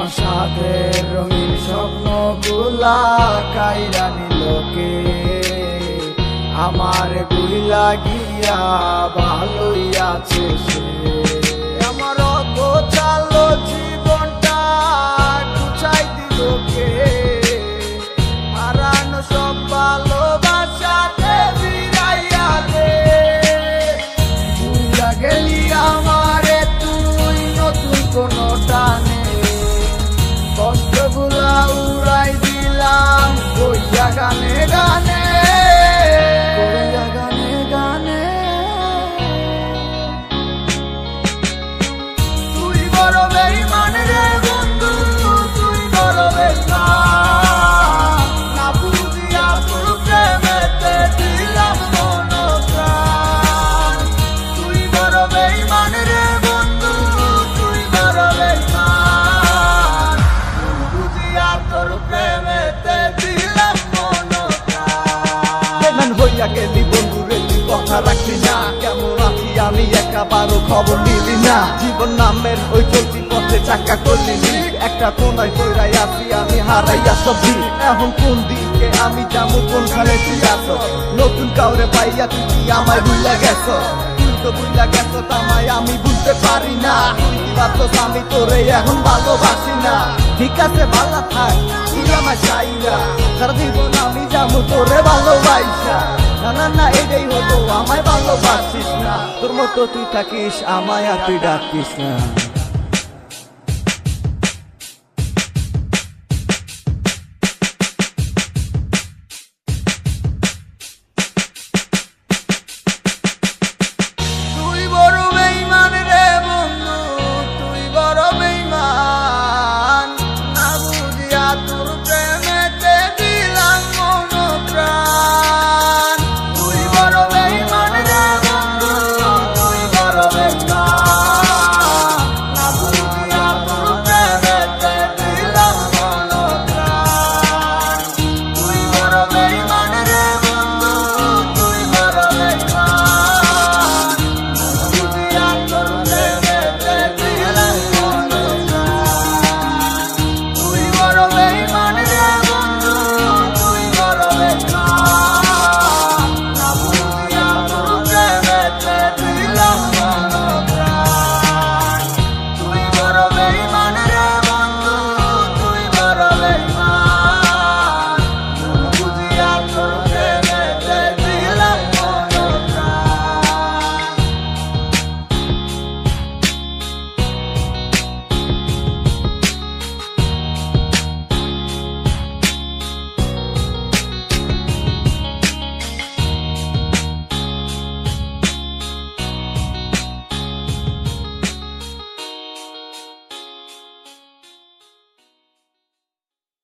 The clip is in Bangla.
আমার সাথে রঙিন স্বপ্নগুলা কাইরা নিলোকে, আমার গুইলা গিয়া ভালোই আছে সে। আমার গোছালো জীবনটা গুছাই দিলোকে, হারানো সব ভালোবাসাতে ফিরাইয়া দে। ভুইলা গেলি আমারে তুই নতুন কোনো টানে, কষ্টগুলা উড়াই দিলাম কইয়া গানে গানে, কইয়া গানে গানে। তুই বড় বেঈমান রে বন্ধু, তুই বড় বেঈমান, না বুঝিয়া তোর প্রেমেতে দিলাম মন প্রাণ। তুই বড় বেঈমান রে বন্ধু, তুই বড় বেঈমান, বুঝিয়া তোর প্রেমেতে দিলাম মন প্রাণ। বেঈমান হইয়া গেলি বন্ধু রে, তুই কথা রাখলি না, কেমন আছি আমি একাবারও খবর নিলি না। জীবন নামের ওই চলতি পথে চাকা করলি, একটা কোনায় কইরাই আছি আমি হারাইয়া সবজি। এখন কোন দিকে আমি যাবো, কোনখানে তুই আছো? নতুন কাউরে পাইয়া তুই কি আমায় ভুইলা গেছ? তুই তো ভুইলা গেছ তামায় আমি বুঝতে পারি না, ভাবছস আমি তোরে এখন ভালোবাসি না। ঠিক আছে ভালো থাক, আমার চাইরা সারা জীবন আমি যাবো তোরে ভালোবাসা। না না না এটাই হতো, আমায় ভালোবাসিস না, তোর মতো তুই থাকিস আমায় আর তুই ডাকিস না।